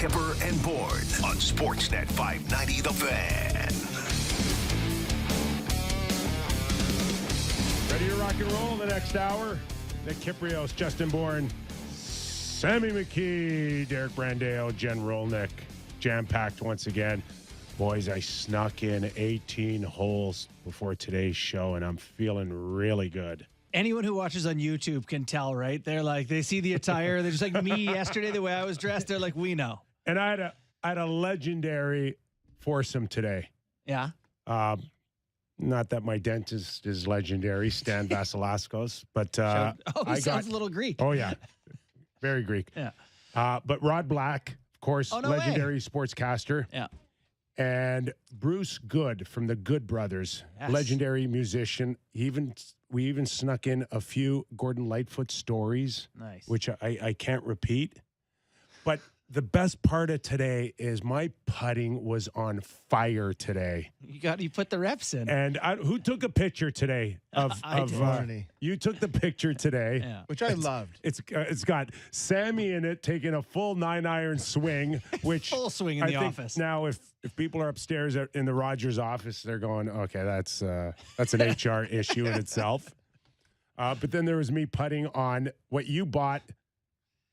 Kyper and Bourne on Sportsnet 590 The Fan. Ready to rock and roll the next hour? The Kypreos, Justin Bourne, Sammy McKee, Derek Brandale, Jen Rolnick. Jam-packed once again. Boys, I snuck in 18 holes before today's show, and I'm feeling really good. Anyone who watches on YouTube can tell, right? They're like, they see the attire. They're just like me yesterday, the way I was dressed. They're like, we know. And I had a legendary foursome today. Yeah. Not that my dentist is legendary, Stan Vasilaskos, but he sounds a little Greek. Oh, yeah. Very Greek. Yeah. But Rod Black, of course, legendary sportscaster. Yeah. And Bruce Good from the Good Brothers, legendary musician. We even snuck in a few Gordon Lightfoot stories, which I can't repeat. But the best part of today is my putting was on fire today. You put the reps in. And who took a picture today of you took the picture today, which I loved. It's got Sammy in it taking a full 9-iron swing, which full swing in the office. Now, if people are upstairs in the Rogers office, they're going, okay, that's an HR issue in itself. But then there was me putting on what you bought,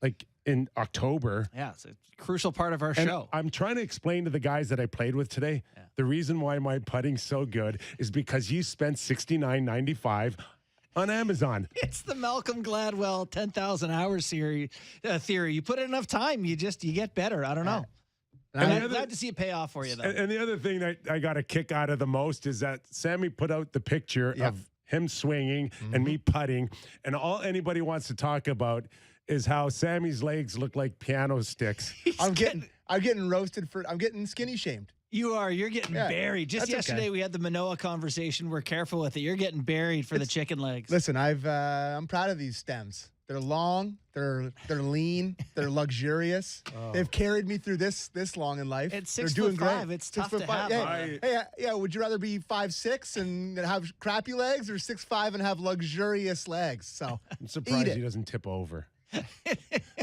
like in October. Yeah, it's a crucial part of our show. I'm trying to explain to the guys that I played with today, the reason why my putting's so good is because you spent $69.95 on Amazon. It's the Malcolm Gladwell 10,000 hours theory. You put in enough time, you get better. I don't know. I'm glad to see it pay off for you, though. And the other thing that I got a kick out of the most is that Sammy put out the picture of him swinging and me putting, and all anybody wants to talk about is how Sammy's legs look like piano sticks. I'm getting roasted I'm getting skinny shamed. You're getting buried. Just yesterday we had the Manoa conversation. We're careful with it. You're getting buried for the chicken legs. Listen, I'm proud of these stems. They're long, they're lean, they're luxurious. They've carried me through this long in life. It's they're 6'5". doing great. It's tough to have. Hey, would you rather be 5'6" and have crappy legs, or 6'5" and have luxurious legs? So I'm surprised he doesn't tip over.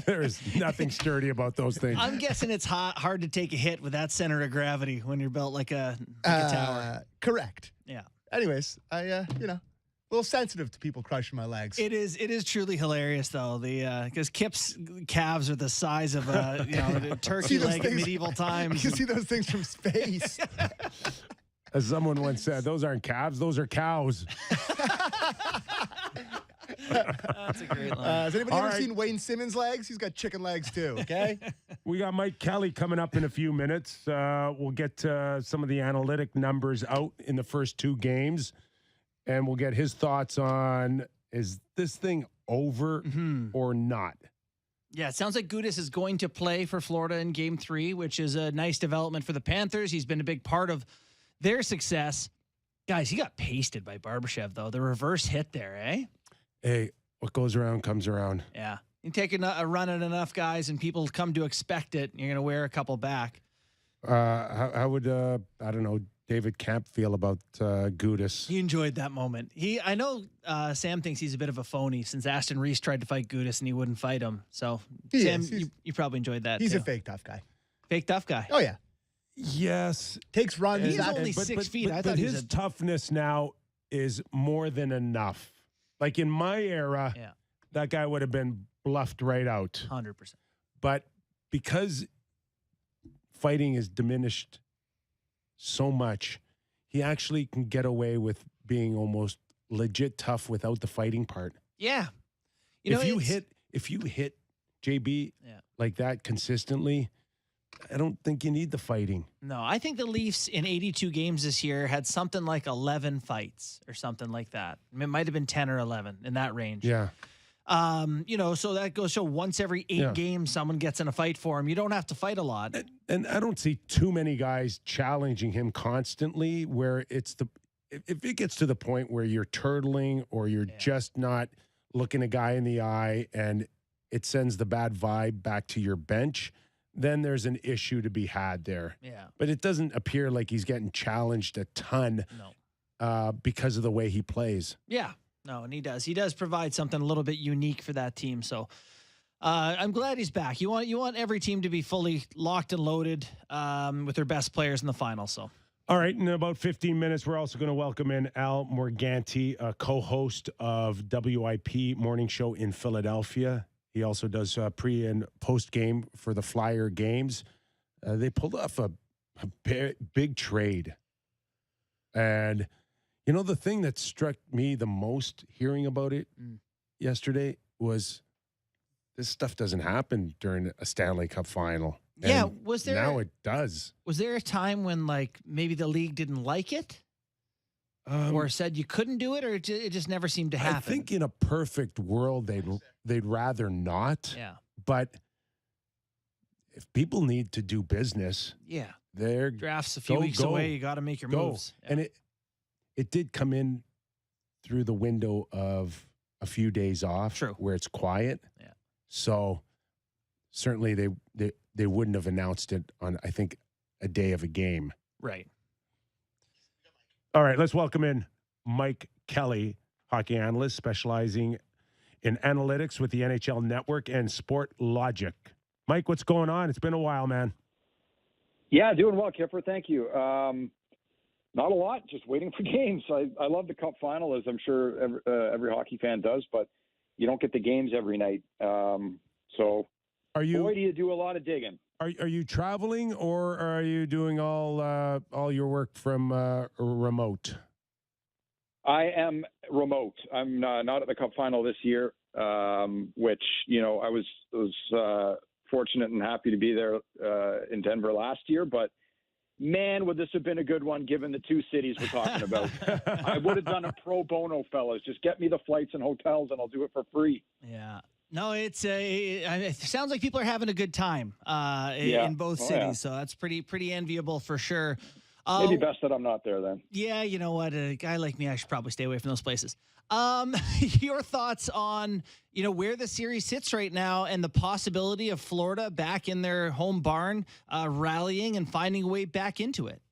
There is nothing sturdy about those things. I'm guessing it's hard to take a hit with that center of gravity when you're built like a tower. Correct. Yeah. Anyways, I a little sensitive to people crushing my legs. It is truly hilarious though. Because Kip's calves are the size of a turkey leg in medieval times. You can see those things from space. As someone once said, those aren't calves, those are cows. That's a great line. Has anybody ever seen Wayne Simmons' legs? He's got chicken legs too, okay? We got Mike Kelly coming up in a few minutes. We'll get some of the analytic numbers out in the first two games, and we'll get his thoughts on, is this thing over or not? Yeah, it sounds like Gudas is going to play for Florida in Game 3, which is a nice development for the Panthers. He's been a big part of their success. Guys, he got pasted by Barbashev, though. The reverse hit there, eh? Hey, what goes around comes around. Yeah. You take a run at enough guys and people come to expect it, you're going to wear a couple back. How would, I don't know, David Camp feel about Gudas? He enjoyed that moment. I know Sam thinks he's a bit of a phony since Aston Reese tried to fight Gudas and he wouldn't fight him. So, Sam, you probably enjoyed that, He's too. a fake tough guy. Fake tough guy? Oh, yeah. Yes. Takes runs. He's only 6 feet. I thought his toughness now is more than enough. Like in my era, that guy would have been bluffed right out. 100%. But because fighting is diminished so much, he actually can get away with being almost legit tough without the fighting part. Yeah. If you hit JB like that consistently, I don't think you need the fighting. No, I think the Leafs in 82 games this year had something like 11 fights or something like that. I mean, it might have been 10 or 11 in that range. Yeah. So that goes to show once every 8 games someone gets in a fight for him. You don't have to fight a lot. And I don't see too many guys challenging him constantly where if it gets to the point where you're turtling or you're just not looking a guy in the eye and it sends the bad vibe back to your bench, then there's an issue to be had there. Yeah. But it doesn't appear like he's getting challenged a ton because of the way he plays. Yeah. No, and he does. He does provide something a little bit unique for that team. So I'm glad he's back. You want every team to be fully locked and loaded with their best players in the final. So. All right, in about 15 minutes, we're also going to welcome in Al Morganti, a co-host of WIP Morning Show in Philadelphia. He also does pre- and post-game for the Flyer games. They pulled off a big trade. And, the thing that struck me the most hearing about it yesterday was this stuff doesn't happen during a Stanley Cup final. Yeah, and now it does. Was there a time when maybe the league didn't like it, or said you couldn't do it, or it just never seemed to happen? I think in a perfect world they'd rather not. Yeah, but if people need to do business, their drafts a few weeks away. You got to make your moves, and it did come in through the window of a few days off, where it's quiet. Yeah, so certainly they wouldn't have announced it on, I think, a day of a game. Right. All right, let's welcome in Mike Kelly, hockey analyst specializing in analytics with the NHL Network and Sport Logic. Mike, what's going on? It's been a while, man. Yeah, doing well, Kyper. Thank you. Not a lot, just waiting for games. I love the Cup final, as I'm sure every hockey fan does, but you don't get the games every night. So boy, do you do a lot of digging. Are you traveling, or are you doing all your work from remote? I am remote. I'm not at the Cup final this year, which I was fortunate and happy to be there in Denver last year. But man, would this have been a good one given the two cities we're talking about? I would have done a pro bono, fellas. Just get me the flights and hotels, and I'll do it for free. Yeah. No, it sounds like people are having a good time in both cities, so that's pretty enviable for sure. Maybe best that I'm not there then. Yeah, you know what? A guy like me, I should probably stay away from those places. Your thoughts on where the series sits right now and the possibility of Florida back in their home barn, rallying and finding a way back into it?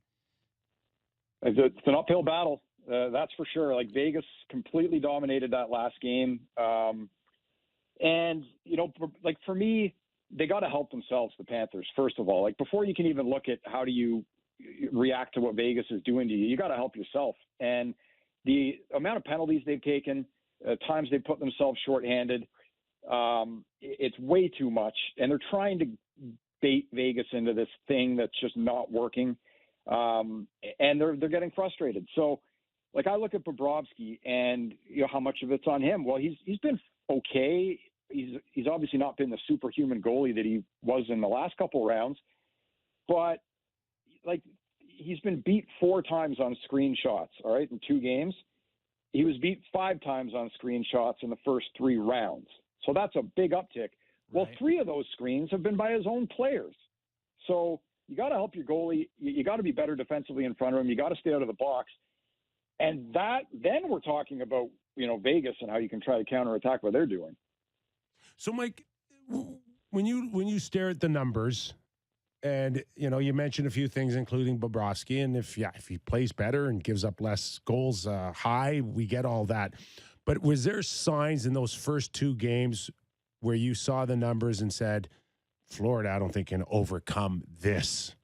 It's an uphill battle, that's for sure. Like Vegas completely dominated that last game. And, for me, they got to help themselves, the Panthers, first of all. Like, before you can even look at how do you react to what Vegas is doing to you, you got to help yourself. And the amount of penalties they've taken, times they've put themselves shorthanded, it's way too much. And they're trying to bait Vegas into this thing that's just not working. And they're getting frustrated. So, I look at Bobrovsky and, how much of it's on him. Well, he's been okay. He's obviously not been the superhuman goalie that he was in the last couple rounds, but he's been beat 4 times on screenshots. All right, in 2 games, he was beat 5 times on screenshots in the first 3 rounds. So that's a big uptick. Well, 3 of those screens have been by his own players. So you got to help your goalie. You got to be better defensively in front of him. You got to stay out of the box. And then we're talking about, Vegas and how you can try to counterattack what they're doing. So, Mike, when you stare at the numbers, and you mentioned a few things, including Bobrovsky, and if he plays better and gives up less goals high, we get all that. But was there signs in those first 2 games where you saw the numbers and said, Florida, I don't think can overcome this?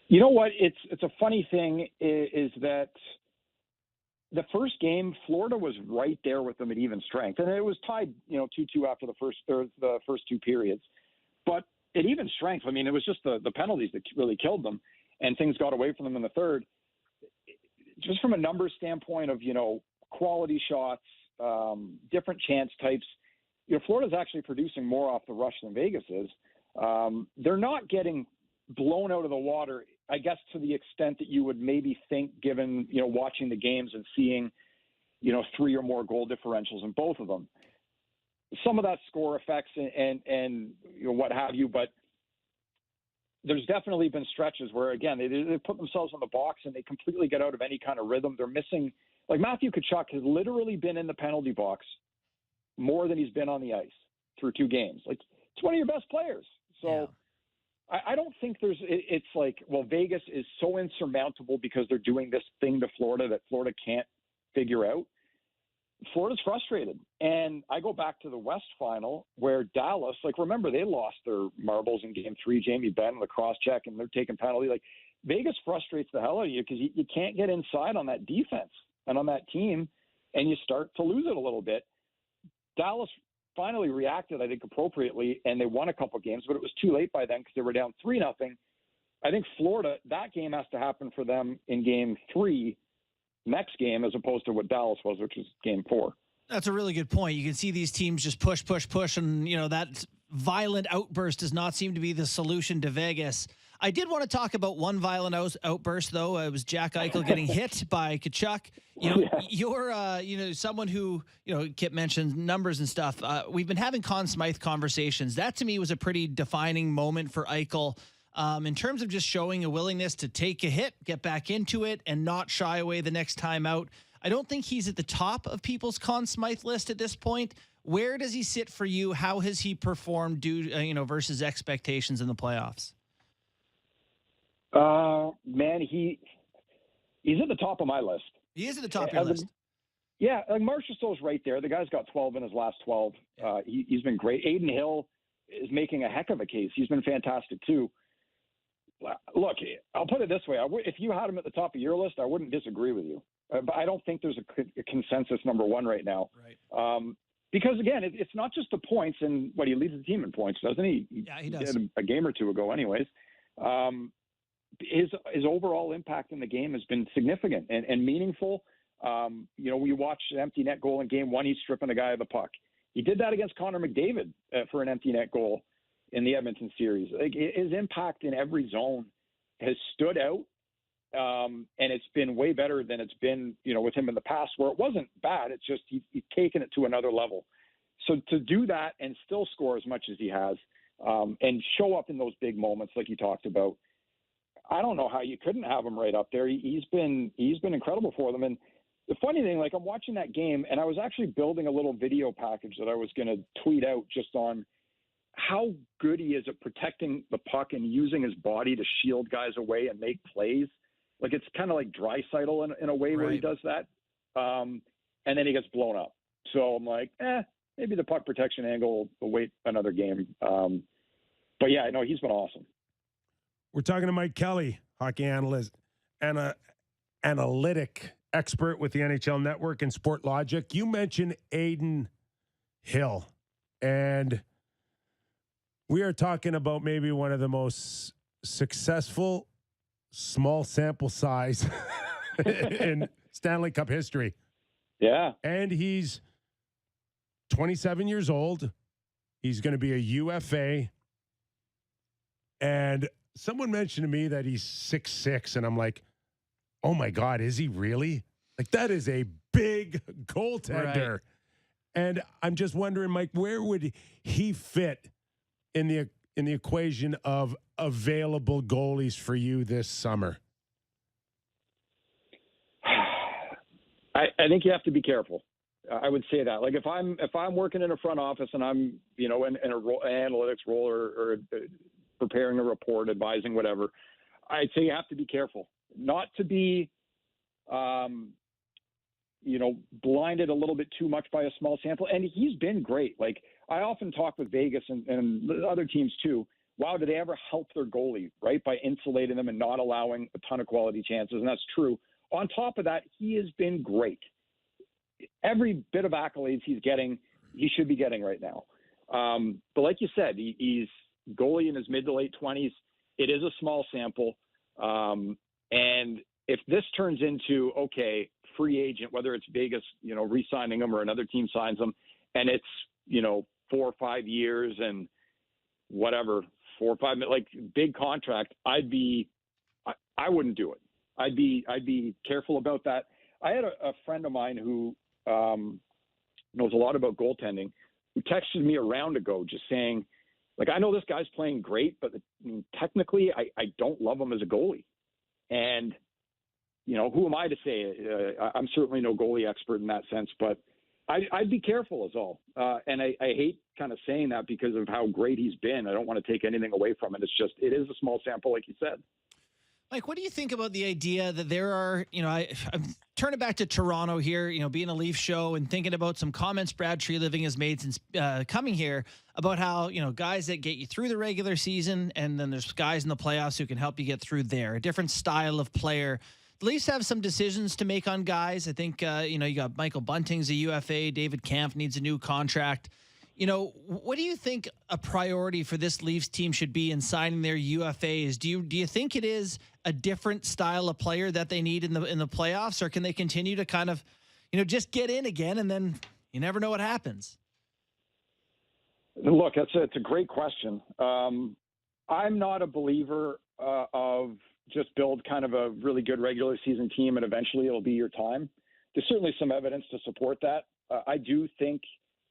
You know what? It's a funny thing is that the first game, Florida was right there with them at even strength, and it was tied, 2-2 after the first 2 periods. But at even strength, I mean, it was just the penalties that really killed them, and things got away from them in the third. Just from a numbers standpoint of quality shots, different chance types, Florida's actually producing more off the rush than Vegas is. They're not getting blown out of the water, I guess, to the extent that you would maybe think, given, watching the games and seeing, 3 or more goal differentials in both of them. Some of that score effects and what have you, but there's definitely been stretches where, again, they put themselves in the box and they completely get out of any kind of rhythm. They're missing, Matthew Tkachuk has literally been in the penalty box more than he's been on the ice through 2 games. It's one of your best players. So. Yeah. I don't think it's Vegas is so insurmountable because they're doing this thing to Florida that Florida can't figure out. Florida's frustrated. And I go back to the West final where Dallas, like, remember, they lost their marbles in game 3, Jamie Benn, the cross-check, and they're taking penalty. Like, Vegas frustrates the hell out of you because you can't get inside on that defense and on that team, and you start to lose it a little bit. Dallas finally reacted, I think, appropriately, and they won a couple games, but it was too late by then because they were down 3-0. I think Florida, that game has to happen for them in game 3 next game as opposed to what Dallas was, which was game 4. That's a really good point. You can see these teams just push, and, that violent outburst does not seem to be the solution to Vegas. I did want to talk about one violent outburst, though. It was Jack Eichel getting hit by Tkachuk. You're, someone who, Kip mentioned numbers and stuff. We've been having Conn Smythe conversations. That, to me, was a pretty defining moment for Eichel. In terms of just showing a willingness to take a hit, get back into it, and not shy away the next time out. I don't think he's at the top of people's Conn Smythe list at this point. Where does he sit for you? How has he performed versus expectations in the playoffs? Man, he's at the top of my list. He is at the top of your list. Yeah, like Marchessault's right there. The guy's got 12 in his last 12. He's been great. Aiden Hill is making a heck of a case. He's been fantastic too. Look, I'll put it this way. If you had him at the top of your list, I wouldn't disagree with you. But I don't think there's a consensus number one right now. Right. Because, again, it's not just the points. And he leads the team in points, doesn't he? Yeah, he does. A game or two ago anyways. His overall impact in the game has been significant and meaningful. We watched an empty net goal in game 1. He's stripping the guy of the puck. He did that against Connor McDavid for an empty net goal in the Edmonton series. Like, his impact in every zone has stood out, and it's been way better than it's been, with him in the past, where it wasn't bad. It's just he's taken it to another level. So to do that and still score as much as he has, and show up in those big moments like you talked about, I don't know how you couldn't have him right up there. He's been incredible for them. And the funny thing, like, I'm watching that game, and I was actually building a little video package that I was going to tweet out just on how good he is at protecting the puck and using his body to shield guys away and make plays. Like, it's kind of like Draisaitl in a way where he does that. And then he gets blown up. So I'm like, maybe the puck protection angle will wait another game. But yeah, no, he's been awesome. We're talking to Mike Kelly, hockey analyst and an analytic expert with the NHL Network and Sport Logic. You mentioned Aiden Hill, and we are talking about maybe one of the most successful small sample size in Stanley Cup history. Yeah. And he's 27 years old. He's going to be a UFA. And someone mentioned to me that he's 6'6", and I'm like, oh my God, is he really? Like, that is a big goaltender. Right. And I'm just wondering, Mike, where would he fit in the equation of available goalies for you this summer? I think you have to be careful. I would say that. Like, if I'm working in a front office and I'm, in an analytics role or preparing a report, advising, whatever, I'd say you have to be careful. Not to be, blinded a little bit too much by a small sample. And he's been great. Like, I often talk with Vegas and other teams too. Wow, do they ever help their goalie, right, by insulating them and not allowing a ton of quality chances? And that's true. On top of that, he has been great. Every bit of accolades he's getting, he should be getting right now. But like you said, he's goalie in his mid to late 20s. It is a small sample. And if this turns into, okay, free agent, whether it's Vegas, re-signing him or another team signs him, and it's, 4 or 5 years and whatever, 4 or 5, like, big contract, I wouldn't do it. I'd be careful about that. I had a friend of mine who knows a lot about goaltending, who texted me a round ago just saying, like, I know this guy's playing great, but technically I don't love him as a goalie. And, who am I to say? I'm certainly no goalie expert in that sense, but I'd be careful is all. And I hate kind of saying that because of how great he's been. I don't want to take anything away from it. It's just, it is a small sample, like you said. Mike, what do you think about the idea that there are, I'm turning back to Toronto here, being a Leaf show and thinking about some comments Brad Treliving has made since coming here about how, guys that get you through the regular season, and then there's guys in the playoffs who can help you get through there, a different style of player. The Leafs have some decisions to make on guys. I think, you got Michael Bunting's a UFA, David Kampf needs a new contract. What do you think a priority for this Leafs team should be in signing their UFAs? Do you think it is a different style of player that they need in the playoffs, or can they continue to kind of, just get in again and then you never know what happens? Look, it's a great question. I'm not a believer of just build kind of a really good regular season team and eventually it'll be your time. There's certainly some evidence to support that. I do think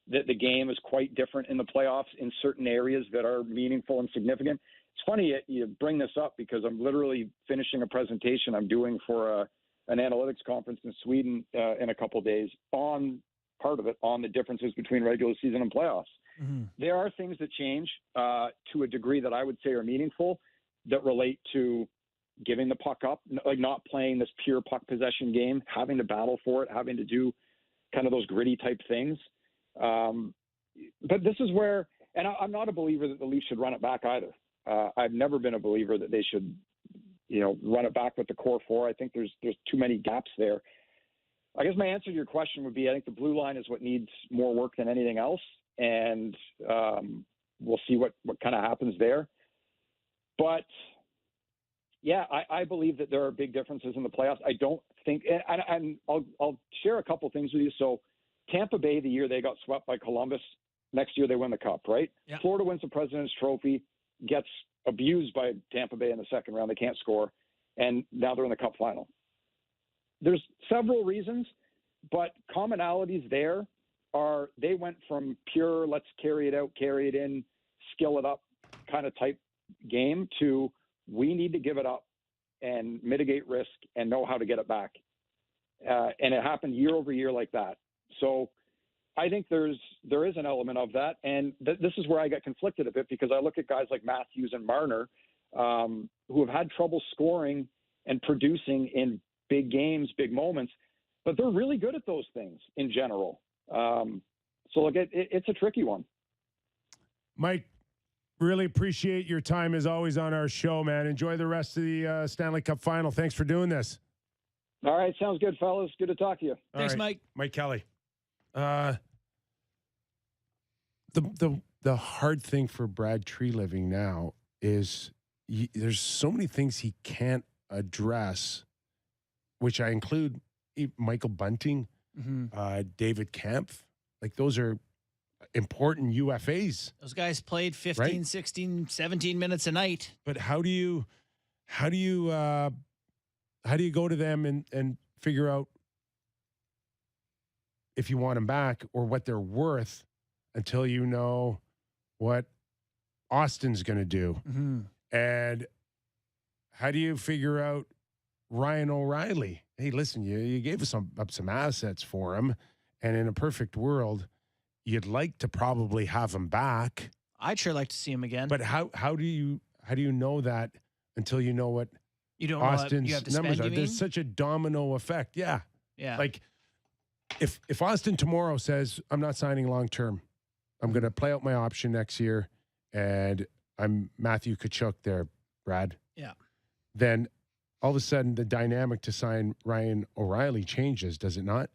that the game is quite different in the playoffs in certain areas that are meaningful and significant. It's funny you bring this up because I'm literally finishing a presentation I'm doing for an analytics conference in Sweden in a couple of days on part of it on the differences between regular season and playoffs. Mm-hmm. There are things that change to a degree that I would say are meaningful that relate to giving the puck up, like not playing this pure puck possession game, having to battle for it, having to do kind of those gritty type things. But this is where, and I'm not a believer that the Leafs should run it back either. I've never been a believer that they should, run it back with the core four. I think there's too many gaps there. I guess my answer to your question would be, I think the blue line is what needs more work than anything else. And, we'll see what kind of happens there. But yeah, I believe that there are big differences in the playoffs. I don't think, and I'll share a couple things with you. So Tampa Bay, the year they got swept by Columbus, next year they win the Cup, right? Yep. Florida wins the President's Trophy, gets abused by Tampa Bay in the second round. They can't score, and now they're in the Cup final. There's several reasons, but commonalities there are they went from pure let's carry it out, carry it in, skill it up kind of type game to we need to give it up and mitigate risk and know how to get it back. And it happened year over year like that. So I think there is an element of that. And this is where I get conflicted a bit because I look at guys like Matthews and Marner who have had trouble scoring and producing in big games, big moments, but they're really good at those things in general. So look, it's a tricky one. Mike, really appreciate your time as always on our show, man. Enjoy the rest of the Stanley Cup final. Thanks for doing this. All right. Sounds good, fellas. Good to talk to you. Thanks, right. Mike. Mike Kelly. The hard thing for Brad Treliving now is there's so many things he can't address, which I include Michael Bunting, David Kampf. Like those are important UFAs. Those guys played 15, right? 16, 17 minutes a night. But how do you go to them and figure out if you want them back or what they're worth until you know what Austin's going to do? Mm-hmm. And how do you figure out Ryan O'Reilly? Hey, listen, you gave us some assets for him, and in a perfect world, you'd like to probably have him back. I'd sure like to see him again. But how do you know that until you know what Austin's numbers are? There's such a domino effect. Yeah. Yeah. Like if Austin tomorrow says, I'm not signing long term, I'm going to play out my option next year, and I'm Matthew Tkachuk there, Brad. Yeah. Then all of a sudden the dynamic to sign Ryan O'Reilly changes, does it not?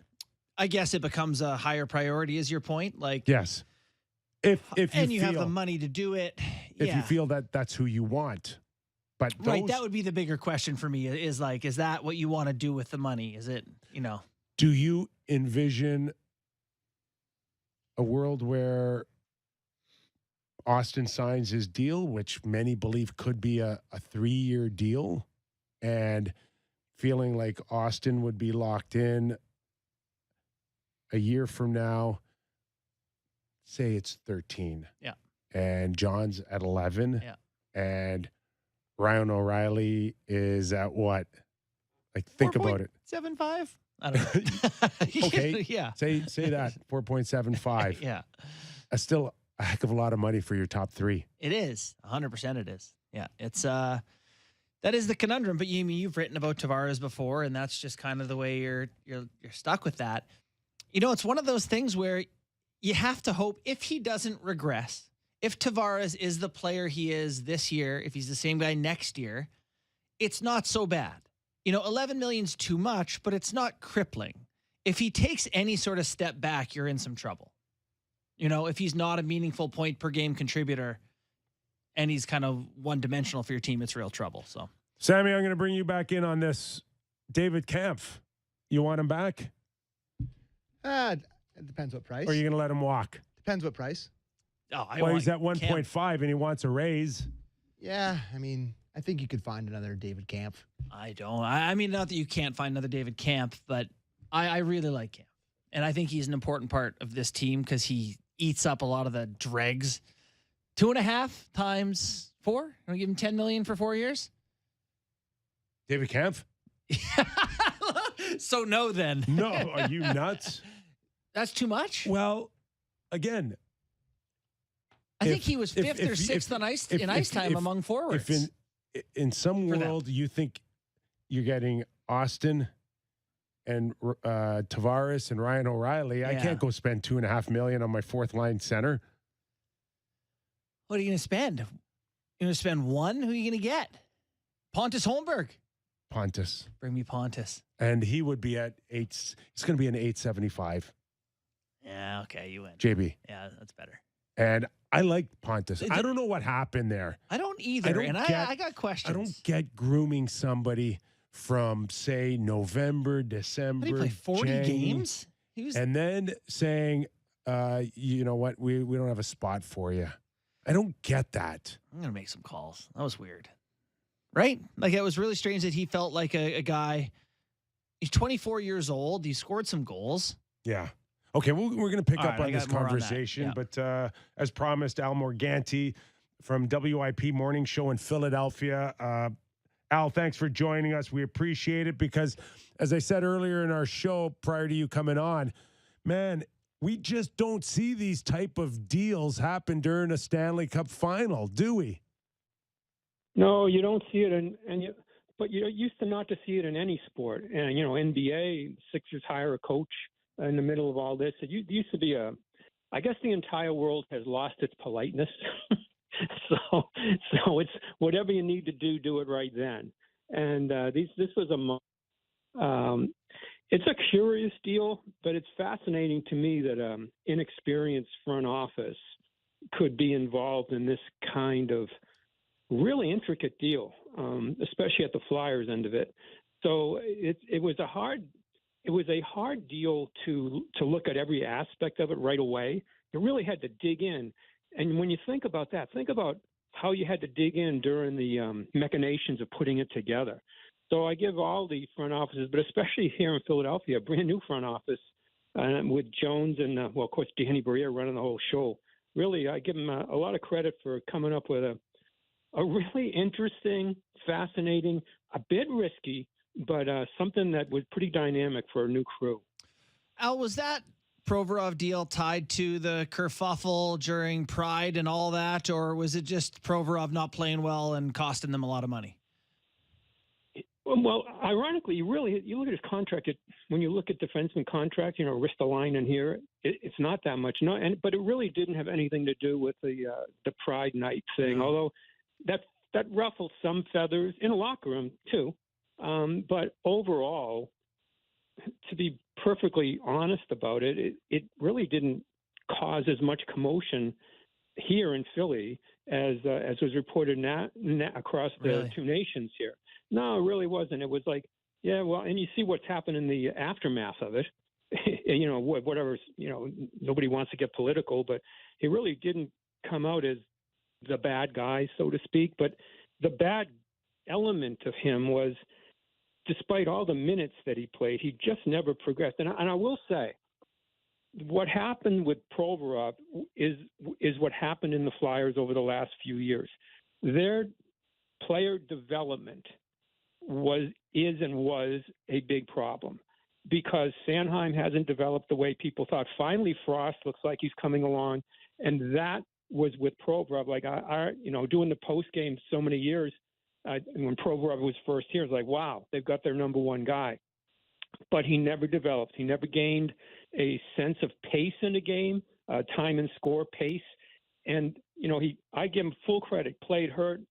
I guess it becomes a higher priority, is your point? Like, yes. If you have the money to do it. If you feel that that's who you want. But right, that would be the bigger question for me is that what you want to do with the money? Is it, Do you envision a world where Austin signs his deal, which many believe could be a 3-year deal, and feeling like Austin would be locked in a year from now, say it's 13. Yeah. And John's at 11. Yeah. And Ryan O'Reilly is at what? Like, think about it. 7.5? I don't know. Okay. Yeah. Say that. 4.75. Yeah. That's still a heck of a lot of money for your top three. It is. 100% it is. Yeah. It's That is the conundrum, but you've written about Tavares before, and that's just kind of the way you're stuck with that. It's one of those things where you have to hope if he doesn't regress, if Tavares is the player he is this year, if he's the same guy next year, it's not so bad. 11 million's too much, but it's not crippling. If he takes any sort of step back, you're in some trouble. If he's not a meaningful point per game contributor and he's kind of one-dimensional for your team, it's real trouble. So, Sammy, I'm going to bring you back in on this. David Kampf, you want him back? It depends what price. Or are you going to let him walk? Depends what price. Oh, he's at 1.5 and he wants a raise. Yeah, I think you could find another David Kampf. I don't. Not that you can't find another David Kampf, but I really like Kampf. And I think he's an important part of this team because he eats up a lot of the dregs. 2.5 times 4? I'll give him $10 million for 4 years. David Kampf? So no, then. No, are you nuts? That's too much? Well, again, I think he was fifth or sixth on ice time among forwards. If in some world you think you're getting Austin and Tavares and Ryan O'Reilly, I can't go spend $2.5 million on my fourth line center. What are you going to spend? You're going to spend one? Who are you going to get? Pontus Holmberg. Pontus. Bring me Pontus. And he would be at 8. It's going to be an 875. Yeah, okay, you win. JB. Yeah, that's better. And I like Pontus. I don't know what happened there. I don't either. I got questions. I don't get grooming somebody from, say, November, December. Did he play 40 games? And then saying, you know what, we don't have a spot for you. I don't get that. I'm going to make some calls. That was weird. Right? Like, it was really strange that he felt like a guy. He's 24 years old. He scored some goals. Yeah. Okay, we're going to pick up on this conversation. On that. Yeah. But as promised, Al Morganti from WIP Morning Show in Philadelphia. Al, thanks for joining us. We appreciate it because, as I said earlier in our show prior to you coming on, man, we just don't see these type of deals happen during a Stanley Cup final, do we? No, you don't see it, but you used to not to see it in any sport. And NBA, Sixers hire a coach in the middle of all this. It used to be I guess the entire world has lost its politeness. so it's whatever you need to do it right then. And this was it's a curious deal, but it's fascinating to me that inexperienced front office could be involved in this kind of really intricate deal, especially at the Flyers end of it. So it was a hard deal to look at every aspect of it right away. You really had to dig in. And when you think about that, think about how you had to dig in during the machinations of putting it together. So I give all the front offices, but especially here in Philadelphia, a brand new front office with Jones and, of course, Danny Briere running the whole show. Really, I give them a lot of credit for coming up with a really interesting, fascinating, a bit risky, but something that was pretty dynamic for a new crew. Al, was that Provorov deal tied to the kerfuffle during Pride and all that, or was it just Provorov not playing well and costing them a lot of money? Well, ironically, you look at his contract. When you look at defenseman contract, Ristolainen here, it's not that much. But it really didn't have anything to do with the Pride night thing. Mm-hmm. Although that ruffled some feathers in a locker room too. But overall, to be perfectly honest about it, it really didn't cause as much commotion here in Philly as was reported across the two nations here. No, it really wasn't. It was like, yeah, well, and you see what's happened in the aftermath of it. Whatever, nobody wants to get political, but he really didn't come out as the bad guy, so to speak. But the bad element of him was, despite all the minutes that he played, he just never progressed. And I will say, what happened with Provorov is what happened in the Flyers over the last few years. Their player development was a big problem because Sanheim hasn't developed the way people thought. Finally, Frost looks like he's coming along, and that was with Provorov. Like doing the post game so many years, when Provorov was first here, it was like, wow, they've got their number one guy. But he never developed. He never gained a sense of pace in the game, time and score pace. And, I give him full credit. Played hurt,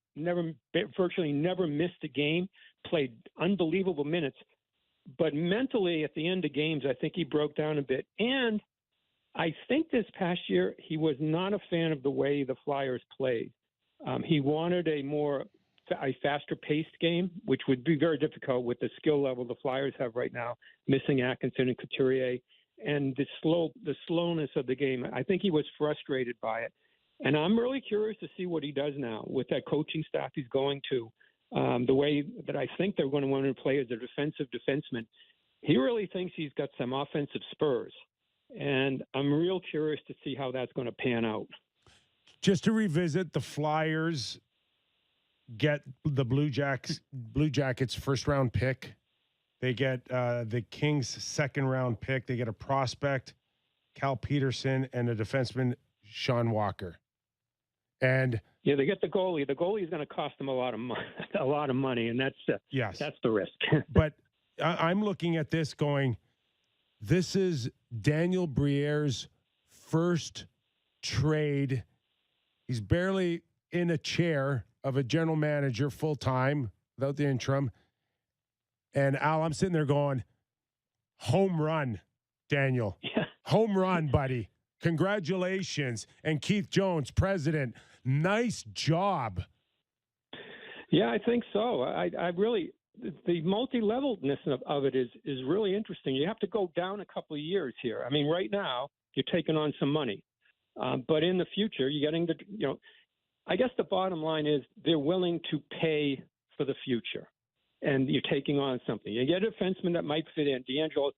virtually never missed a game, played unbelievable minutes. But mentally, at the end of games, I think he broke down a bit. And I think this past year, he was not a fan of the way the Flyers played. He wanted a faster-paced game, which would be very difficult with the skill level the Flyers have right now, missing Atkinson and Couturier, and the slowness of the game. I think he was frustrated by it. And I'm really curious to see what he does now with that coaching staff he's going to. The way that I think they're going to want to play as a defensive defenseman, he really thinks he's got some offensive spurs. And I'm real curious to see how that's going to pan out. Just to revisit, the Flyers get the Blue Jackets first round pick. They get the Kings second round pick. They get a prospect, Cal Peterson, and a defenseman, Sean Walker. And yeah, they get the goalie. The goalie is going to cost them a lot of money, and that's the risk. But I'm looking at this going, this is Daniel Briere's first trade. He's barely in a chair of a general manager full time without the interim. And Al, I'm sitting there going, home run, Daniel. Yeah. Home run, buddy. Congratulations. And Keith Jones, president, nice job. Yeah, I think so. I really, the multi-levelness of it is really interesting. You have to go down a couple of years here. I mean, right now, you're taking on some money. But in the future, you're getting I guess the bottom line is they're willing to pay for the future. And you're taking on something. You get a defenseman that might fit in. D'Angelo,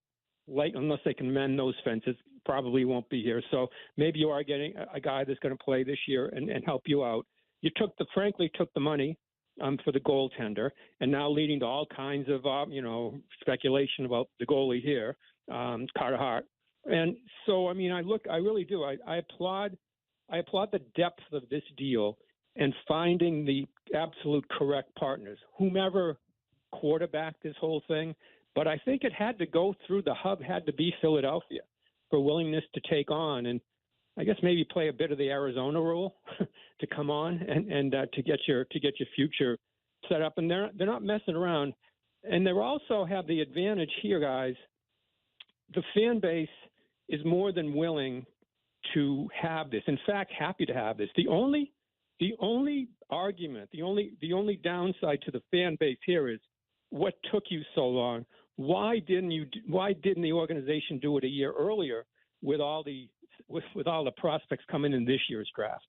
unless they can mend those fences, probably won't be here. So maybe you are getting a guy that's going to play this year and help you out. You frankly took the money for the goaltender, and now leading to all kinds of speculation about the goalie here, Carter Hart. And so, I mean, I really do. I applaud the depth of this deal and finding the absolute correct partners, whomever quarterbacked this whole thing. But I think it had to go through the hub, had to be Philadelphia for willingness to take on, and I guess maybe play a bit of the Arizona rule to come on and to get your future set up. And they're not messing around. And they also have the advantage here, guys. The fan base is more than willing to have this. In fact, happy to have this. The only argument, the only downside to the fan base here is what took you so long. Why didn't the organization do it a year earlier with all the prospects coming in this year's draft?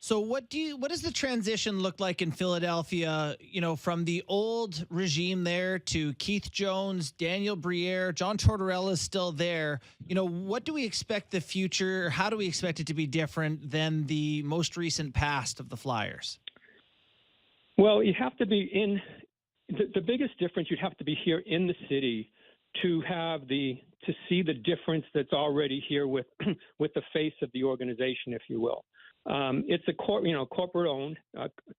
So what does the transition look like in Philadelphia, from the old regime there to Keith Jones, Daniel Briere, John Tortorella is still there. What do we expect the future? How do we expect it to be different than the most recent past of the Flyers? Well, you have to be in the biggest difference. You'd have to be here in the city to see the difference that's already here with the face of the organization, if you will. It's a corporate-owned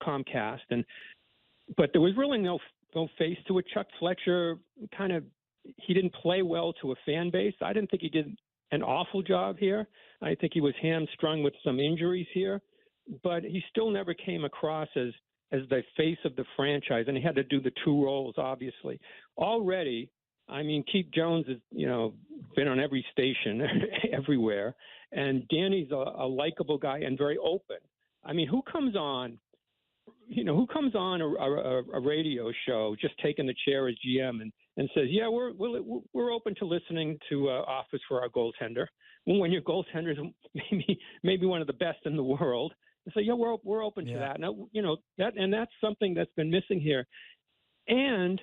Comcast, but there was really no face to it. Chuck Fletcher he didn't play well to a fan base. I didn't think he did an awful job here. I think he was hamstrung with some injuries here, but he still never came across as the face of the franchise, and he had to do the two roles, obviously. Already, I mean, Keith Jones has, been on every station everywhere, and Danny's a likable guy and very open. I mean, who comes on a radio show just taking the chair as GM and says, yeah, we're open to listening to offers for our goaltender. When your goaltender is maybe one of the best in the world, and say, yeah, we're open to that. Now, that's something that's been missing here. And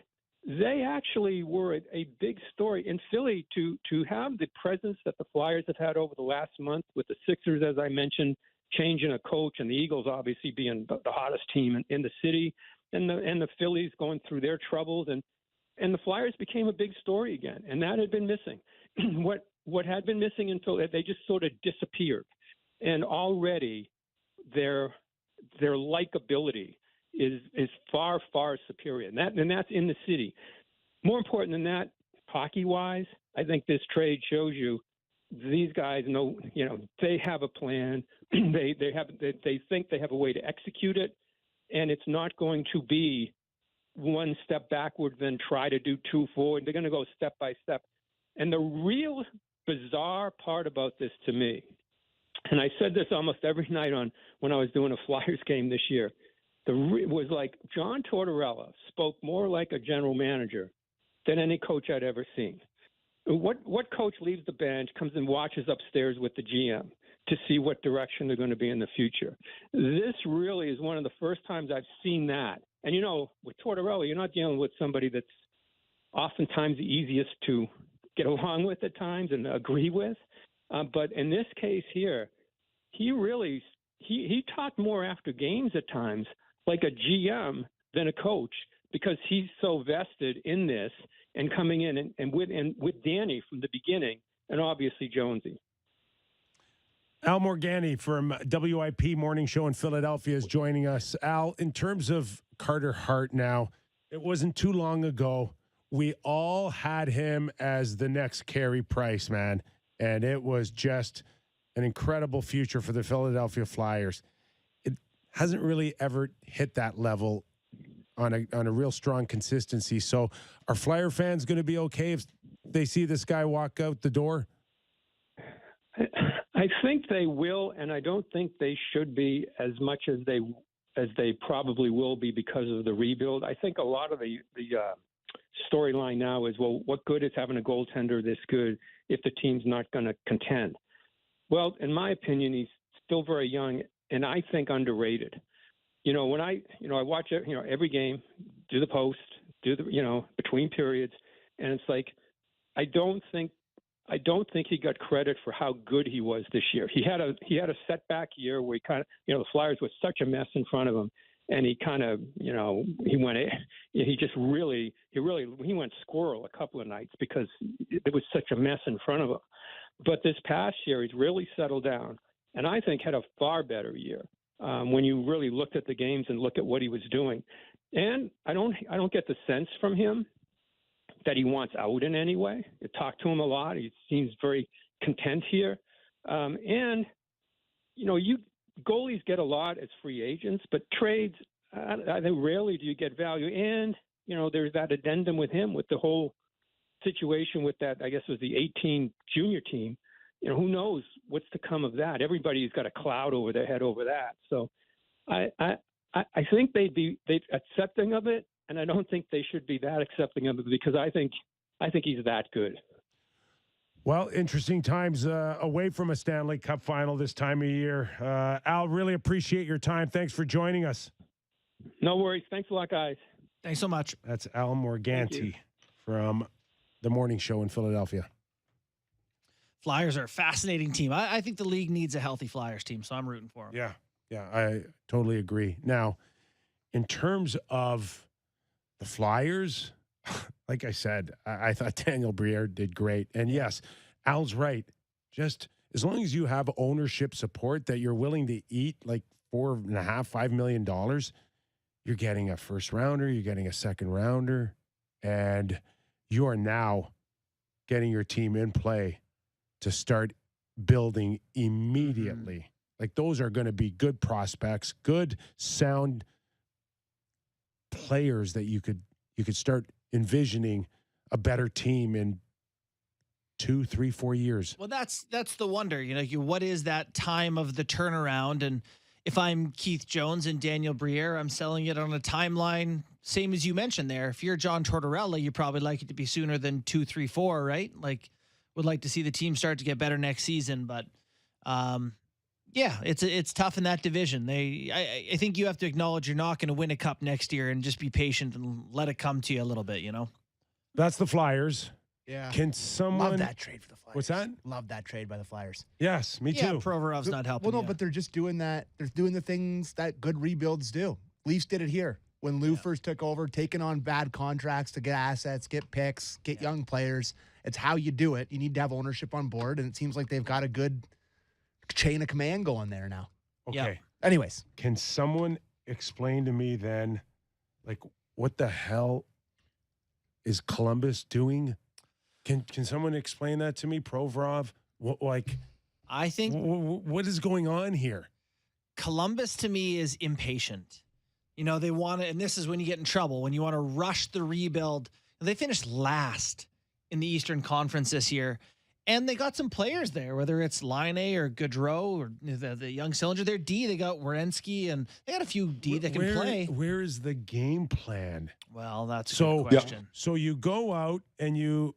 they actually were a big story in Philly to have the presence that the Flyers have had over the last month with the Sixers, as I mentioned, changing a coach, and the Eagles obviously being the hottest team in the city, and the Phillies going through their troubles, and the Flyers became a big story again, and that had been missing. What had been missing in Philly, they just sort of disappeared, and already their likability is far, far superior. And that's in the city. More important than that, hockey-wise, I think this trade shows you these guys know, they have a plan. They think they have a way to execute it, and it's not going to be one step backward, then try to do two forward. They're going to go step by step. And the real bizarre part about this to me, and I said this almost every night when I was doing a Flyers game this year, was like John Tortorella spoke more like a general manager than any coach I'd ever seen. What coach leaves the bench, comes and watches upstairs with the GM to see what direction they're going to be in the future? This really is one of the first times I've seen that. And, with Tortorella, you're not dealing with somebody that's oftentimes the easiest to get along with at times and agree with. But in this case here, he talked more after games at times like a GM than a coach, because he's so vested in this and coming in and with Danny from the beginning, and obviously Jonesy. Al Morganti from WIP Morning Show in Philadelphia is joining us. Al, in terms of Carter Hart now, it wasn't too long ago we all had him as the next Carey Price, man, and it was just an incredible future for the Philadelphia Flyers. It hasn't really ever hit that level on a real strong consistency. So are Flyer fans going to be okay if they see this guy walk out the door? I think they will, and I don't think they should be as much as they probably will be because of the rebuild. I think a lot of the storyline now is, well, what good is having a goaltender this good if the team's not going to contend? Well, in my opinion, he's still very young, and I think underrated. When I watch it, every game, do the post, do the, between periods, and it's like, I don't think he got credit for how good he was this year. He had a setback year where he kind of, the Flyers was such a mess in front of him, and he kind of, he went squirrel a couple of nights because it was such a mess in front of him. But this past year, he's really settled down, and I think had a far better year. When you really looked at the games and look at what he was doing. And I don't get the sense from him that he wants out in any way. I talked to him a lot. He seems very content here. And goalies get a lot as free agents, but trades, I think rarely do you get value. And, there's that addendum with him with the whole situation with that, I guess it was the 18 junior team. Who knows what's to come of that? Everybody's got a cloud over their head over that. So I think they'd be accepting of it, and I don't think they should be that accepting of it because I think he's that good. Well, interesting times away from a Stanley Cup final this time of year. Al, really appreciate your time. Thanks for joining us. No worries. Thanks a lot, guys. Thanks so much. That's Al Morganti from the Morning Show in Philadelphia. Flyers are a fascinating team. I think the league needs a healthy Flyers team, so I'm rooting for them. Yeah, I totally agree. Now, in terms of the Flyers, like I said, I thought Daniel Briere did great. And yes, Al's right. Just as long as you have ownership support that you're willing to eat like $4.5 million, you're getting a first rounder, you're getting a second rounder, and you are now getting your team in play to start building immediately. Like those are going to be good prospects, good sound players that you could start envisioning a better team in 2, 3, 4 years. Well, that's the wonder, what is that time of the turnaround? And if I'm Keith Jones and Daniel Briere, I'm selling it on a timeline, same as you mentioned there. If you're John Tortorella, you probably like it to be sooner than 2, 3, 4, right? Like, would like to see the team start to get better next season, but it's tough in that division. I think you have to acknowledge you're not going to win a cup next year and just be patient and let it come to you a little bit, That's the Flyers. Yeah. Can someone love that trade for the Flyers? What's that? Love that trade by the Flyers. Yes, me too. Provorov's not helping. Well, no, but they're just doing that. They're doing the things that good rebuilds do. Leafs did it here when Lou first took over, taking on bad contracts to get assets, get picks, get young players. It's how you do it. You need to have ownership on board, and it seems like they've got a good chain of command going there now. Okay. Yeah. Anyways. Can someone explain to me then, like, what the hell is Columbus doing? Can someone explain that to me, Provorov? I think what is going on here? Columbus to me is impatient. They want to, and this is when you get in trouble, when you want to rush the rebuild. They finished last in the Eastern Conference this year, and they got some players there, whether it's Line or Gaudreau or the young cylinder. Their D, they got Werenski, and they got a few D that can play. Where is the game plan? Well, that's a good question. Yeah. So you go out and you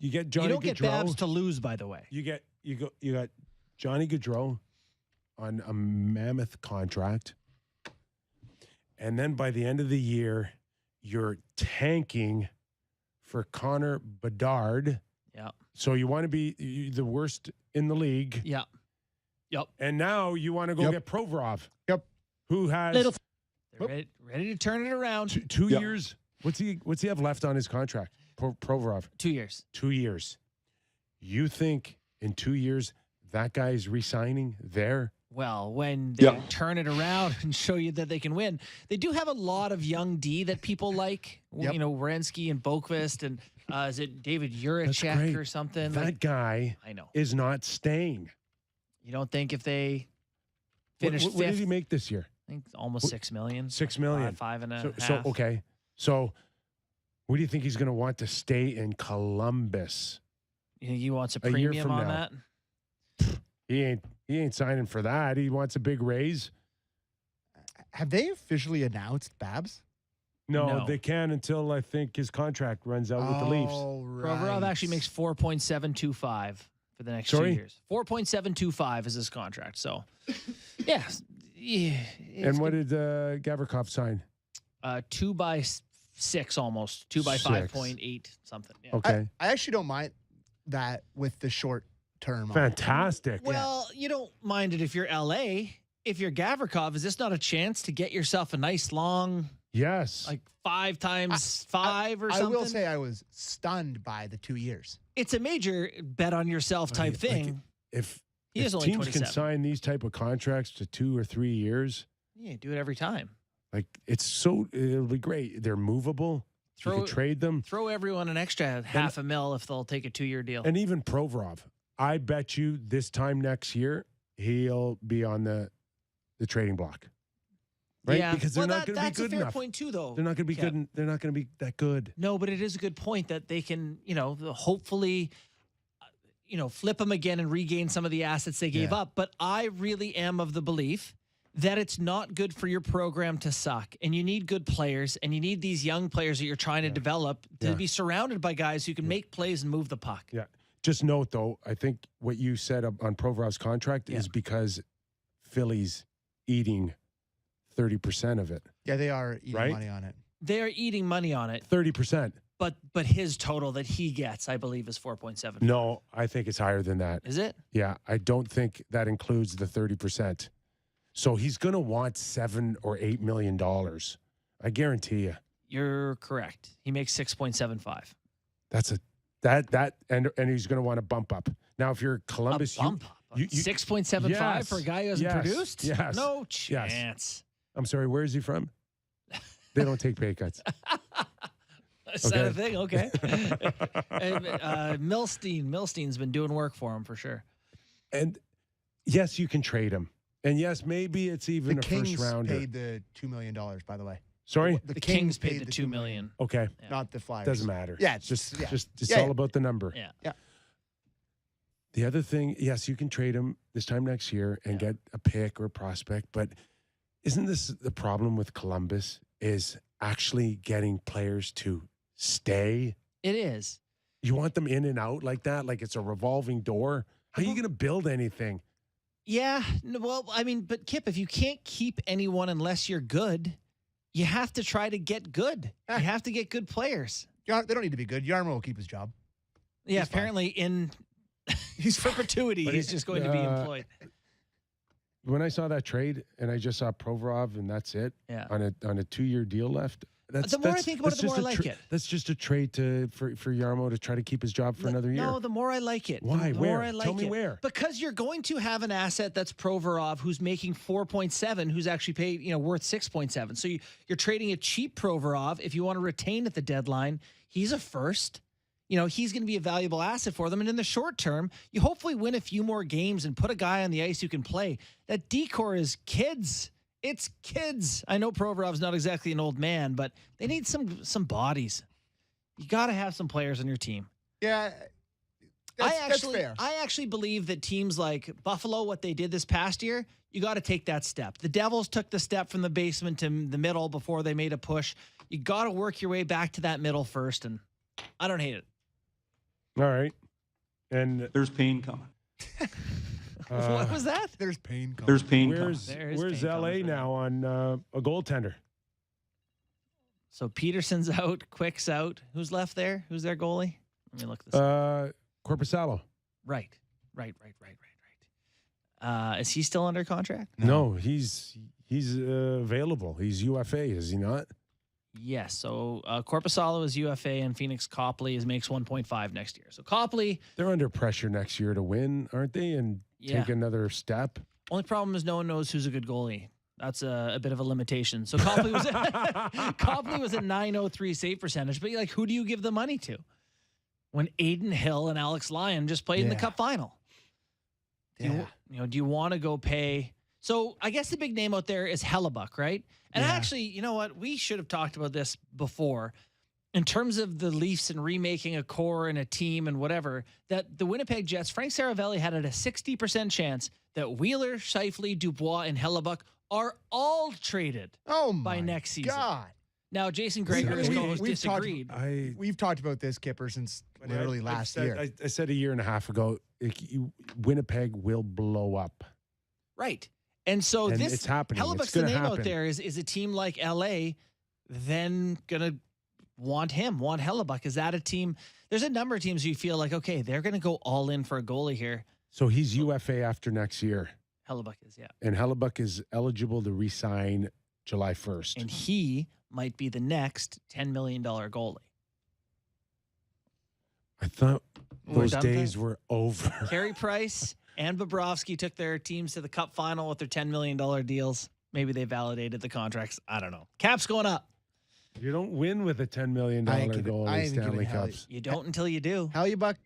get Johnny Gaudreau. You don't get Babs to lose, by the way. You got Johnny Gaudreau on a mammoth contract. And then by the end of the year, you're tanking for Connor Bedard. Yeah. So you want to be the worst in the league. Yeah. Yep. And now you want to go get Provorov. Yep. Who has ready to turn it around. two years. What's he have left on his contract? Provorov. 2 years. 2 years. You think in 2 years that guy's re-signing there? Well, when they turn it around and show you that they can win, they do have a lot of young D that people like. Yep. Werenski and Boqvist and is it David Juracek or something? That guy I know. is not staying. You don't think if they finish what fifth? did he make this year? I think almost 6 million. 6 million. Five and a half. So okay. So what do you think he's going to want to stay in Columbus? You want a year premium from on now? that? He ain't signing for that. He wants a big raise. Have they officially announced Babs? No, they can until I think his contract runs out with the Leafs. Provorov actually makes 4.725 for the next 2 years. 4.725 is his contract. So, yeah. And what did Gavrikov sign? 2 by 6 almost. 2 by 5.8 something. Yeah. Okay. I actually don't mind that with the short term. Fantastic. Well, you don't mind it if you're LA. If you're Gavrikov, is this not a chance to get yourself a nice long, yes, like 5 times 5 or something? I will say I was stunned by the 2 years. It's a major bet on yourself type thing. If is only teams 27. can sign these type of contracts to 2 or 3 years, yeah, do it every time. like it'll be great. They're movable. You can trade them. Throw everyone an extra $500,000 if they'll take a 2-year deal. And even Provorov, I bet you this time next year he'll be on the trading block. Right? Yeah. Because they're not going to be good enough. That's a fair point too, though. They're not going to be good. They're not going to be that good. No, but it is a good point that they can, hopefully, flip them again and regain some of the assets they gave up. But I really am of the belief that it's not good for your program to suck, and you need good players, and you need these young players that you're trying to develop to be surrounded by guys who can make plays and move the puck. Yeah. Just note, though, I think what you said on Provorov's contract is because Philly's eating 30% of it. Yeah, they are eating money on it. They are eating money on it. 30%. But his total that he gets, I believe, is 4.7. No, I think it's higher than that. Is it? Yeah, I don't think that includes the 30%. So he's going to want $7 or $8 million. I guarantee you. You're correct. He makes 6.75. That's and he's going to want to bump up. Now, if you're Columbus, you 6.75 for a guy who hasn't produced? Yes. No chance. Yes. I'm sorry, where is he from? They don't take pay cuts. Is that a thing? Okay. And, Milstein's been doing work for him for sure. And yes, you can trade him. And yes, maybe it's even a first rounder. Paid the $2 million, by the way. Sorry? The Kings paid the $2 million. Okay. Yeah. Not the Flyers. Doesn't matter. Yeah. It's all about the number. Yeah. The other thing, yes, you can trade him this time next year and get a pick or a prospect, but isn't this the problem with Columbus is actually getting players to stay? It is. You want them in and out like that, like it's a revolving door? How are you going to build anything? Yeah. Well, I mean, but Kip, if you can't keep anyone unless you're good, you have to try to get good. You have to get good players. They don't need to be good. Yarmo will keep his job. Yeah, apparently in perpetuity, he's just going to be employed. When I saw that trade and I just saw Provorov and that's it on a 2-year deal left, The more I think about it, the more I like it. That's just a trade for Jarmo to try to keep his job for another year. No, the more I like it. Why? The Where? more I like Tell me it. where. Because you're going to have an asset that's Provorov, who's making 4.7, who's actually paid, worth 6.7. So you're trading a cheap Provorov if you want to retain at the deadline. He's a first. He's going to be a valuable asset for them. And in the short term, you hopefully win a few more games and put a guy on the ice who can play. That decor is kids. It's kids. I know Provorov's not exactly an old man, but they need some bodies. You got to have some players on your team. Yeah, that's fair. I actually believe that teams like Buffalo, what they did this past year, you got to take that step. The Devils took the step from the basement to the middle before they made a push. You got to work your way back to that middle first, and I don't hate it. All right. And there's pain coming. What was that? There's pain coming. There's pain where's coming. where's LA now on a goaltender? So Peterson's out, Quick's out. Who's left there? Who's their goalie? Let me look this up. Corpusalo. Right. Is he still under contract? No, he's available. He's UFA, is he not? Yes. So Corpusalo is UFA and Phoenix Copley makes 1.5 next year. So Copley, they're under pressure next year to win, aren't they? And take another step. Only problem is no one knows who's a good goalie. That's a bit of a limitation. So Copley was Copley was a .903 save percentage, but who do you give the money to? When Aiden Hill and Alex Lyon just played in the Cup final. Do you want to go pay? So I guess the big name out there is Hellebuck, right? And actually, you know what? We should have talked about this before. In terms of the Leafs and remaking a core and a team and whatever, that the Winnipeg Jets, Frank Saravelli had a 60% chance that Wheeler, Scheifele, Dubois, and Hellebuck are all traded by next season. God. Now, Jason Greger has disagreed. We've talked about this, Kipper, since literally last year. I said a year and a half ago, Winnipeg will blow up. Right. And so it's happening. Hellebuck's the name out there. Is a team like LA then going to want Hellebuck? Is that a team? There's a number of teams you feel like, okay, they're going to go all in for a goalie here. So he's UFA after next year. Hellebuck is, yeah. And Hellebuck is eligible to re-sign July 1st. And he might be the next $10 million goalie. I thought those days were over. Carey Price and Bobrovsky took their teams to the Cup final with their $10 million deals. Maybe they validated the contracts. I don't know. Cap's going up. You don't win with a $10 million goal in Stanley Cups. You don't until you do. Hellebuck,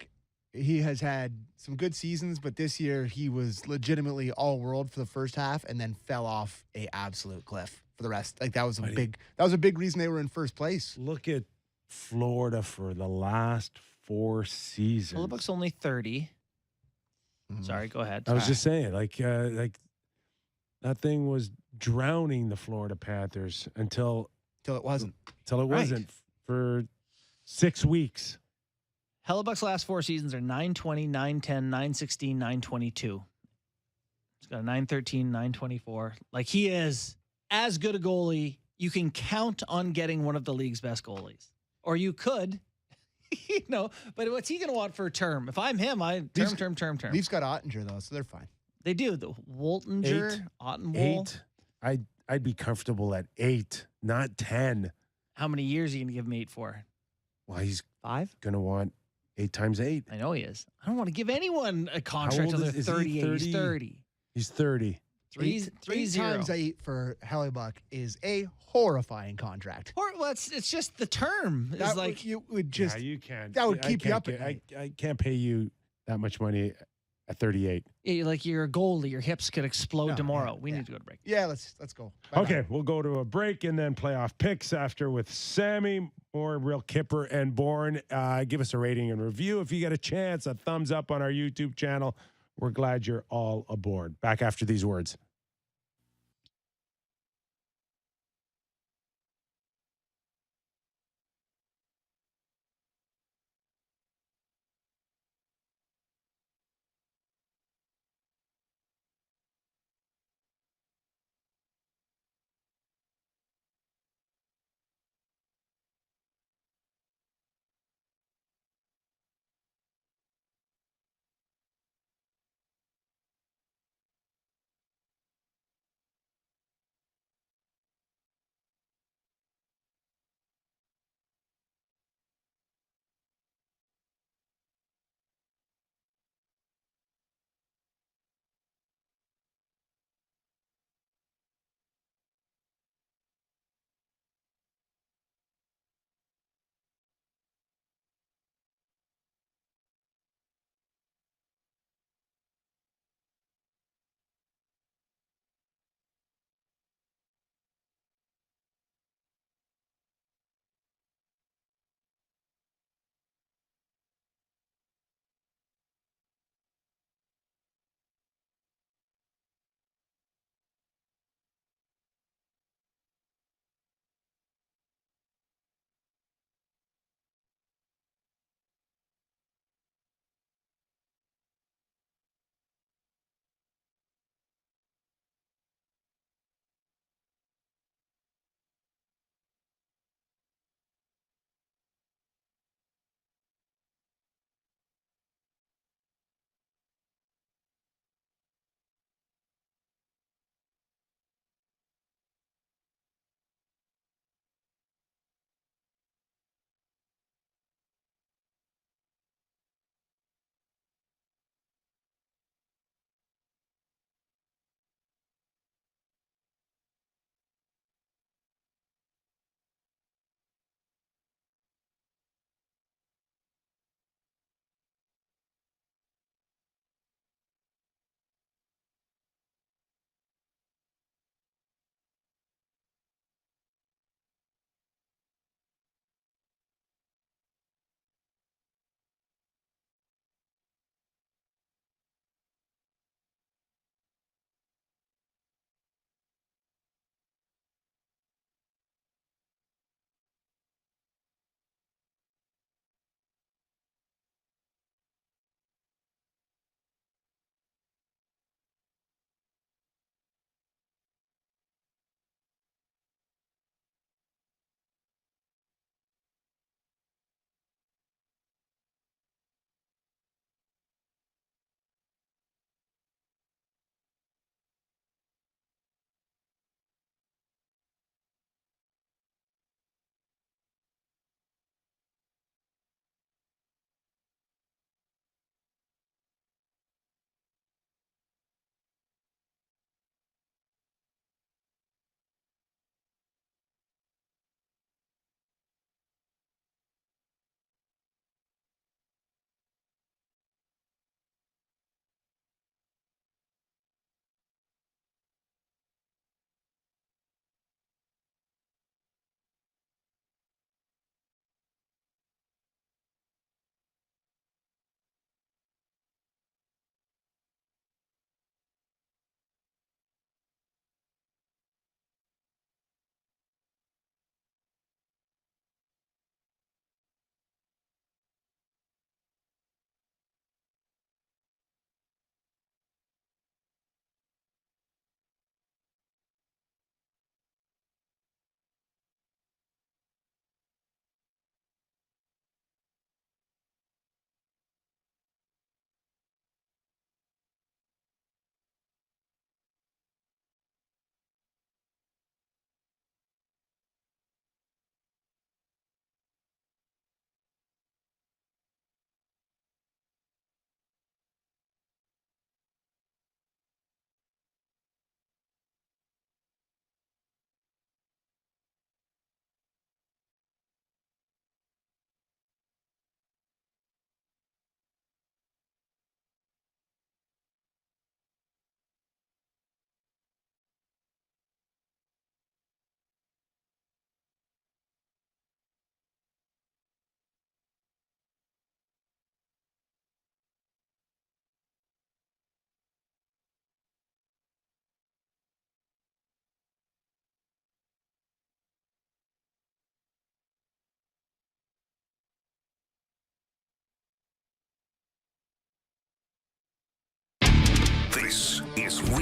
he has had some good seasons, but this year he was legitimately all world for the first half and then fell off a absolute cliff for the rest. That was a big reason they were in first place. Look at Florida for the last 4 seasons. Hellebuck's only 30. Sorry, go ahead. I was just saying, that thing was drowning the Florida Panthers until it wasn't. For 6 weeks. Hellebuck's last 4 seasons are 920, 910, 916, 922. He's got a 913, 924. He is as good a goalie. You can count on getting one of the league's best goalies. Or you could, but what's he going to want for a term? If I'm him, term. Leafs got Ottinger, though, so they're fine. They do. The Woltinger, Ottenwold. 8. I'd be comfortable at 8, not 10. How many years are you going to give him 8 for? Well, he's 5? Going to want 8 times 8. I know he is. I don't want to give anyone a contract until they're 38. He's 30. He's 30. 3 times 8 for Hellebuck is a horrifying contract. Well, it's just the term. You would just. Yeah, you can't. That would keep you up at night. I can't pay you that much money at 38. You're a goalie. Your hips could explode tomorrow. We need to go to break. Yeah, let's go. Bye-bye. Okay, we'll go to a break and then playoff picks after with Sammy. More real Kyper and Bourne. Give us a rating and review if you get a chance. A thumbs up on our YouTube channel. We're glad you're all aboard. Back after these words.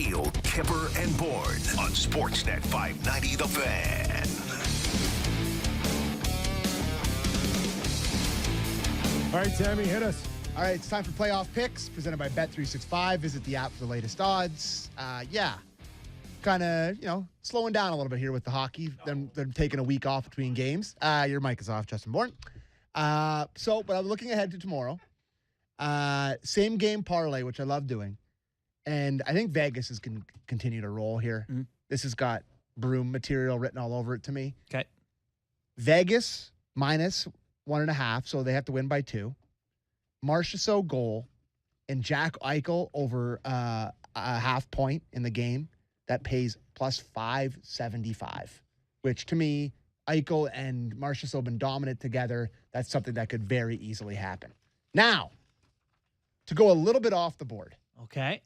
real Kyper and Bourne on Sportsnet 590 The Fan. All right, Sammy, hit us. All right, it's time for playoff picks presented by Bet365. Visit the app for the latest odds. Kind of, slowing down a little bit here with the hockey. They're taking a week off between games. Your mic is off, Justin Bourne. But I'm looking ahead to tomorrow. Same game parlay, which I love doing. And I think Vegas is going to continue to roll here. Mm-hmm. This has got broom material written all over it to me. Okay. Vegas minus 1.5, so they have to win by 2. Marchessault goal and Jack Eichel over a half point in the game. That pays plus 575, which to me, Eichel and Marchessault have been dominant together. That's something that could very easily happen. Now, to go a little bit off the board. Okay.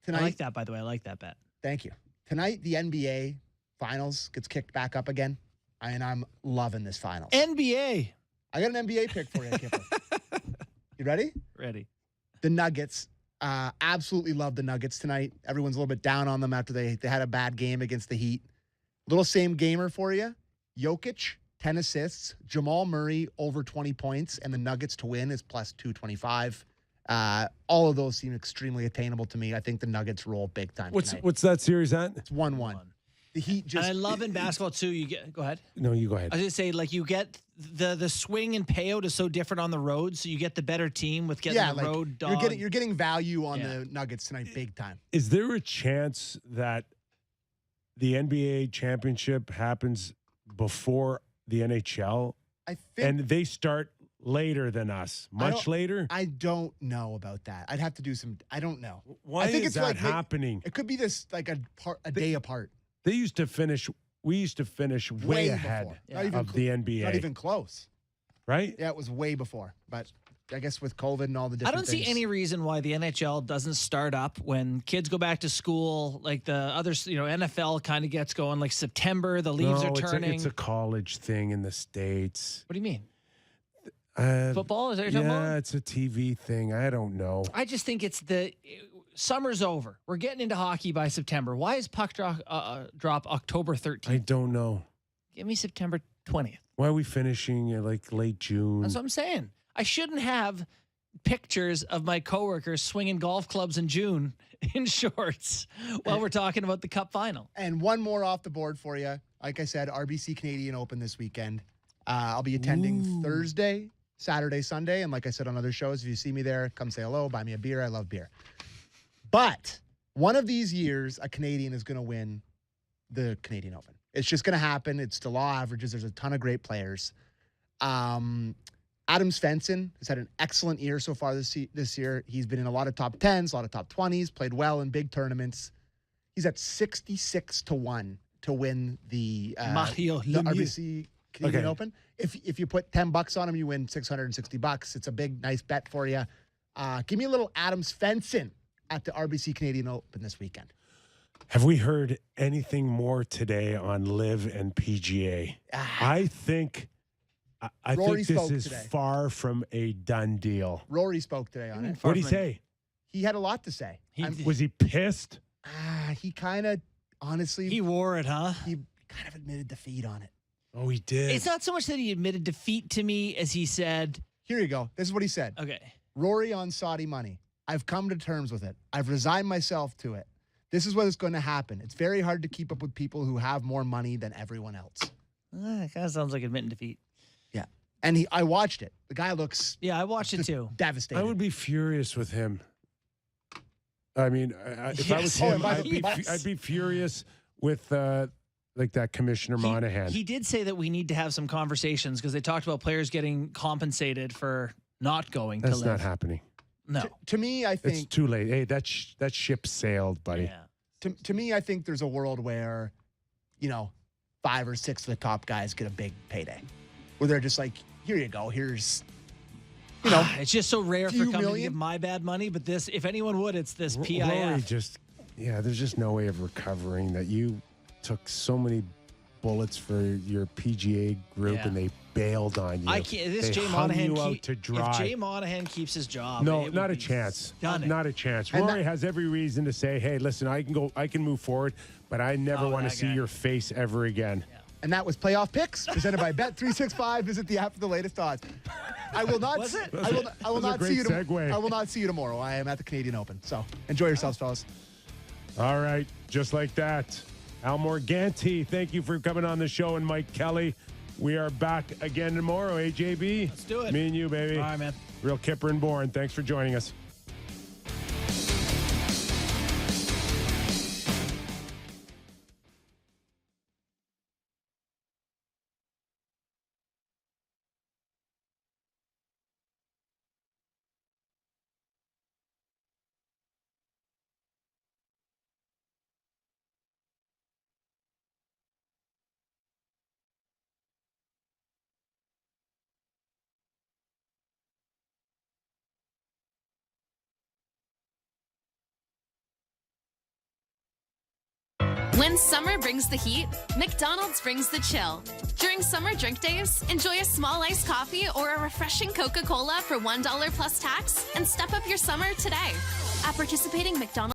Tonight, I like that, by the way. I like that bet. Thank you. Tonight, the NBA Finals gets kicked back up again, and I'm loving this Finals. NBA. I got an NBA pick for you, Kipper. You ready? Ready. The Nuggets. Absolutely love the Nuggets tonight. Everyone's a little bit down on them after they had a bad game against the Heat. Little same gamer for you. Jokic, 10 assists. Jamal Murray, over 20 points. And the Nuggets to win is plus 225. All of those seem extremely attainable to me. I think the Nuggets roll big time tonight. What's that series at? It's 1-1. The Heat just... And I love in basketball, too, you get... Go ahead. No, you go ahead. I was going to say, like, you get... The swing and payout is so different on the road, so you get the better team with getting the road dog. You're getting value on the Nuggets tonight big time. Is there a chance that the NBA championship happens before the NHL? I think... And they start later than us, much later? I don't know about that. I'd have to do some... I don't know. Why is that happening? It could be this, like, a day apart. They used to finish... We used to finish way ahead of the NBA. Not even close. Right? Yeah, it was way before. But I guess with COVID and all the different I don't see any reason why the NHL doesn't start up when kids go back to school. Like the others, NFL kind of gets going like September. The leaves are turning. It's a college thing in the States. What do you mean? Football? Is that what you're talking about? Yeah, it's a TV thing. I don't know. I just think it's summer's over. We're getting into hockey by September. Why is puck drop October 13th? I don't know. Give me September 20th. Why are we finishing like late June? That's what I'm saying. I shouldn't have pictures of my coworkers swinging golf clubs in June in shorts while we're talking about the Cup final. And one more off the board for you. Like I said, RBC Canadian Open this weekend. I'll be attending Thursday, Saturday, Sunday. And like I said on other shows, if you see me there, come say hello, buy me a beer. I love beer. But one of these years, a Canadian is going to win the Canadian Open. It's just going to happen. It's the law averages. There's a ton of great players. Adam Svensson has had an excellent year so far this year. He's been in a lot of top 10s, a lot of top 20s, played well in big tournaments. He's at 66-1 to win the RBC Canadian Open. If you put $10 on him, you win $660. It's a big, nice bet for you. Give me a little Adam Svensson at the RBC Canadian Open this weekend. Have we heard anything more today on Live and PGA? I think this is far from a done deal. Rory spoke today on it. What did he say? He had a lot to say. Was he pissed? He kind of, honestly... He wore it, huh? He kind of admitted defeat on it. Oh, he did. It's not so much that he admitted defeat to me as he said... Here you go. This is what he said. Okay. Rory on Saudi money. I've come to terms with it. I've resigned myself to it. This is what is going to happen. It's very hard to keep up with people who have more money than everyone else. It kind of sounds like admitting defeat. Yeah. And I watched it. The guy looks... Yeah, I watched it too. Devastated. I would be furious with him. I mean, if I was him, I'd be furious with like that Commissioner Monahan. He did say that we need to have some conversations because they talked about players getting compensated for not going to live. That's not happening. No. To me, I think... It's too late. Hey, that ship sailed, buddy. Yeah. To me, I think there's a world where, 5 or 6 of the top guys get a big payday. Where they're just like, here you go, here's... it's just so rare for companies to give my bad money, but this, if anyone would, it's this PIF. Rory there's just no way of recovering that. You took so many bullets for your PGA group, Yeah. and they bailed on you. I can't. This They Jay hung Monahan you out to dry. If Jay Monahan keeps his job, No, it not would a be chance. stunning. Not a chance. And Rory has every reason to say, "Hey, listen, I can move forward, but I never Oh, want to that see guy. your face ever again." And that was Playoff Picks presented by Bet365. Visit the app for the latest odds. I will not. Was it? I will That was a not great see you. segue. I will not see you tomorrow. I am at the Canadian Open. So enjoy yourselves, fellas. All right, just like that. Al Morganti, thank you for coming on the show, and Mike Kelly. We are back again tomorrow, AJB. Let's do it. Me and you, baby. All right, man. Real Kyper and Bourne. Thanks for joining us. When summer brings the heat, McDonald's brings the chill. During summer drink days, enjoy a small iced coffee or a refreshing Coca-Cola for $1 plus tax and step up your summer today. At participating McDonald's